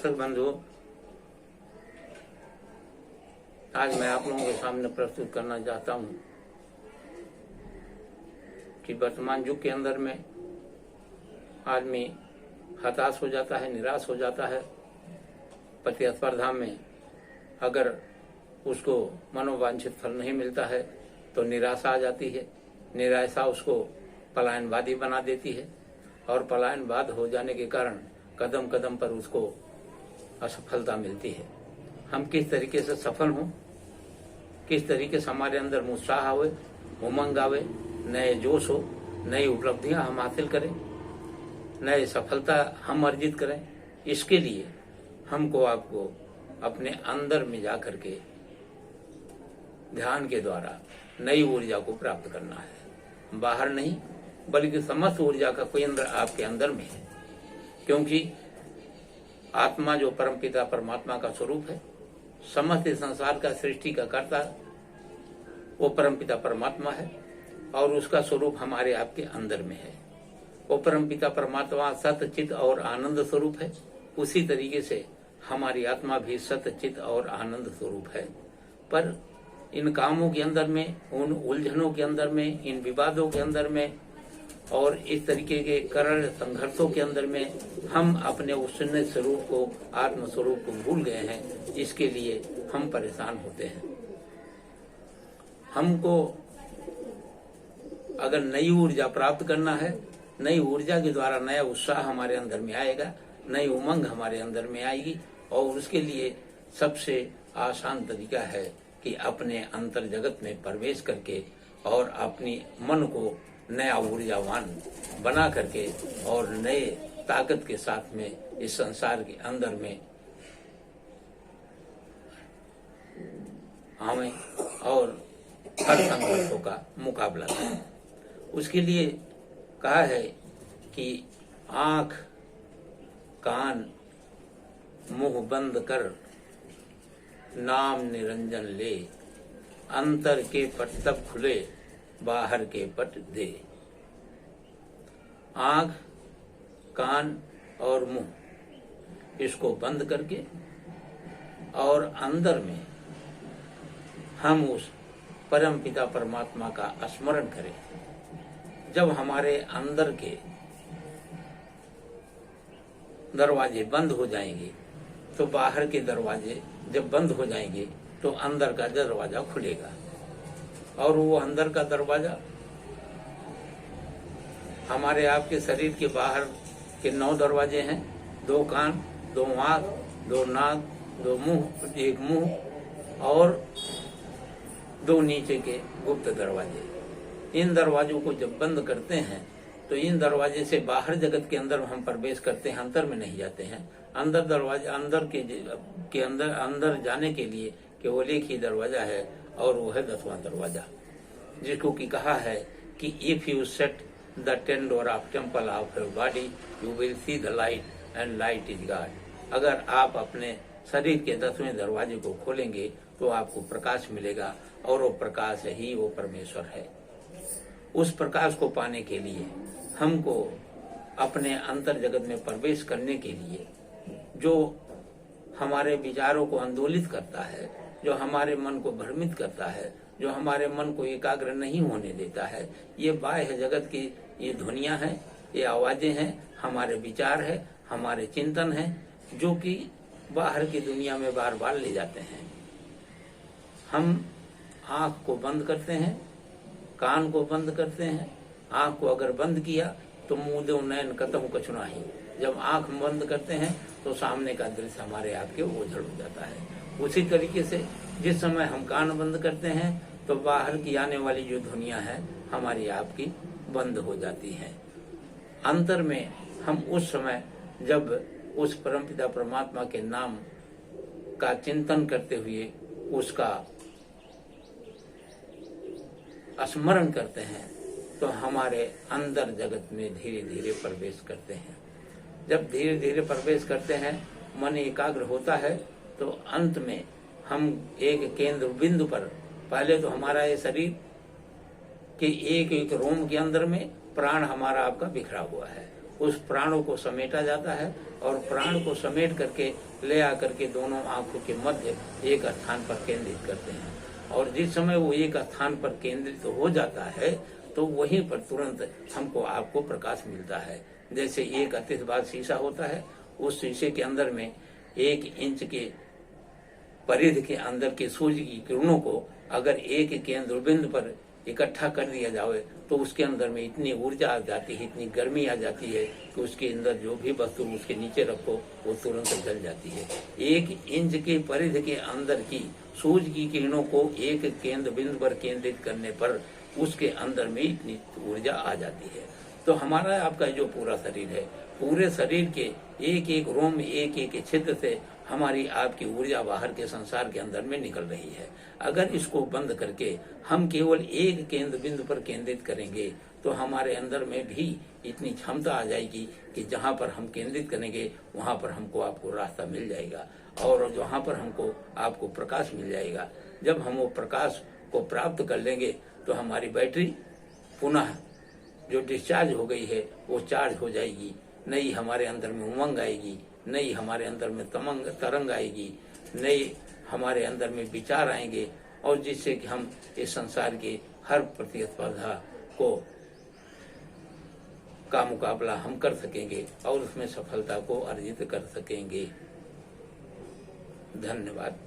दर्शक बंधु, आज मैं आप लोगों के सामने प्रस्तुत करना चाहता हूं कि वर्तमान युग के अंदर में आदमी हताश हो जाता है, निराश हो जाता है। प्रतिस्पर्धा में अगर उसको मनोवांछित फल नहीं मिलता है तो निराशा आ जाती है। निराशा उसको पलायनवादी बना देती है और पलायनवाद हो जाने के कारण कदम कदम पर उसको असफलता मिलती है। हम किस तरीके से सफल हों, किस तरीके से हमारे अंदर उत्साह आवे, उमंग आवे, नए जोश हो, नई उपलब्धियां हम हासिल करें, नए सफलता हम अर्जित करें, इसके लिए हमको आपको अपने अंदर में जाकर के ध्यान के द्वारा नई ऊर्जा को प्राप्त करना है। बाहर नहीं बल्कि समस्त ऊर्जा का केंद्र आपके अंदर में है, क्योंकि आत्मा जो परमपिता परमात्मा का स्वरूप है, समस्त संसार का सृष्टि का कर्ता वो परमपिता परमात्मा है और उसका स्वरूप हमारे आपके अंदर में है। वो परमपिता परमात्मा सत्य चित और आनंद स्वरूप है। उसी तरीके से हमारी आत्मा भी सत्य चित और आनंद स्वरूप है। पर इन कामों के अंदर में, उन उलझनों के अंदर में, इन विवादों के अंदर में और इस तरीके के करण संघर्षों के अंदर में हम अपने उस शून्य स्वरूप को, आत्म स्वरूप को भूल गए हैं। इसके लिए हम परेशान होते हैं। हमको अगर नई ऊर्जा प्राप्त करना है, नई ऊर्जा के द्वारा नया उत्साह हमारे अंदर में आएगा, नई उमंग हमारे अंदर में आएगी और उसके लिए सबसे आसान तरीका है कि अपने अंतर जगत में प्रवेश करके और अपनी मन को नया ऊर्जावान बना करके और नए ताकत के साथ में इस संसार के अंदर में आवे और हर संघर्षों का मुकाबला करें। उसके लिए कहा है कि आंख कान मुंह बंद कर नाम निरंजन ले, अंतर के पट तब खुले बाहर के पट दे। आंख कान और मुंह इसको बंद करके और अंदर में हम उस परम पिता परमात्मा का स्मरण करें। जब हमारे अंदर के दरवाजे बंद हो जाएंगे तो बाहर के दरवाजे जब बंद हो जाएंगे तो अंदर का दरवाजा खुलेगा। और वो अंदर का दरवाजा हमारे आपके शरीर के बाहर के 9 दरवाजे हैं। 2 कान, 2 आंख, 2 नाक, 2 मुंह, 1 मुंह और 2 नीचे के गुप्त दरवाजे। इन दरवाजों को जब बंद करते हैं तो इन दरवाजे से बाहर जगत के अंदर हम प्रवेश करते हैं, अंदर में नहीं जाते हैं। अंदर दरवाजे, अंदर के अंदर जाने के लिए केवल एक ही दरवाजा है और वो है 10वां दरवाजा, जिसको की कहा है कि if you set the 10 door of temple of your body you will see the light and light is God. अगर आप अपने शरीर के 10वें दरवाजे को खोलेंगे तो आपको प्रकाश मिलेगा और वो प्रकाश ही वो परमेश्वर है। उस प्रकाश को पाने के लिए हमको अपने अंतर जगत में प्रवेश करने के लिए जो हमारे विचारों को आंदोलित करता है, जो हमारे मन को भ्रमित करता है, जो हमारे मन को एकाग्र नहीं होने देता है, ये बाह्य जगत की ये ध्वनियां हैं, ये आवाजें हैं, हमारे विचार है, हमारे चिंतन है, जो कि बाहर की दुनिया में बार बार ले जाते हैं। हम आंख को बंद करते हैं, कान को बंद करते हैं। आंख को अगर बंद किया तो मुंह दो नयन कतहु कछु नाही। जब आंख बंद करते हैं तो सामने का दृश्य हमारे आपके ओझल हो जाता है। उसी तरीके से जिस समय हम कान बंद करते हैं तो बाहर की आने वाली जो ध्वनियां हैं हमारी आपकी बंद हो जाती हैं। अंतर में हम उस समय जब उस परमपिता परमात्मा के नाम का चिंतन करते हुए उसका स्मरण करते हैं तो हमारे अंदर जगत में धीरे धीरे प्रवेश करते हैं। जब धीरे धीरे प्रवेश करते हैं, मन एकाग्र होता है तो अंत में हम एक केंद्र बिंदु पर, पहले तो हमारा ये शरीर के एक एक रोम के अंदर में प्राण हमारा आपका बिखरा हुआ है उस प्राणों को समेटा जाता है और प्राण को समेट करके ले आकर के दोनों आंखों के मध्य एक स्थान पर केंद्रित करते हैं। और जिस समय वो एक स्थान पर केंद्रित हो जाता है तो वहीं पर तुरंत हमको आपको प्रकाश मिलता है। जैसे एक अतिशबाद शीशा होता है, उस शीशे के अंदर में 1 इंच के परिधि के अंदर के सूर्य की किरणों को अगर एक केंद्र बिंदु पर इकट्ठा कर दिया जाए तो उसके अंदर में इतनी ऊर्जा आ जाती है, इतनी गर्मी आ जाती है कि उसके अंदर जो भी वस्तु उसके नीचे रखो वो तुरंत जल जाती है। 1 इंच के परिधि के अंदर की सूर्य की किरणों को एक केंद्र बिंदु पर केंद्रित करने पर उसके अंदर में इतनी ऊर्जा आ जाती है। तो हमारा आपका जो पूरा शरीर है, पूरे शरीर के एक एक रोम, एक एक छिद्र से हमारी आपकी ऊर्जा बाहर के संसार के अंदर में निकल रही है। अगर इसको बंद करके हम केवल एक केंद्र बिंदु पर केंद्रित करेंगे तो हमारे अंदर में भी इतनी क्षमता आ जाएगी कि जहाँ पर हम केंद्रित करेंगे वहाँ पर हमको आपको रास्ता मिल जाएगा और जहाँ पर हमको आपको प्रकाश मिल जाएगा। जब हम वो प्रकाश को प्राप्त कर लेंगे तो हमारी बैटरी पुनः जो डिस्चार्ज हो गई है वो चार्ज हो जाएगी, नई हमारे अंदर में उमंग आएगी, नई हमारे अंदर में तरंग आएगी, नई हमारे अंदर में विचार आएंगे और जिससे कि हम इस संसार के हर प्रतिस्पर्धा का मुकाबला हम कर सकेंगे और उसमें सफलता को अर्जित कर सकेंगे। धन्यवाद।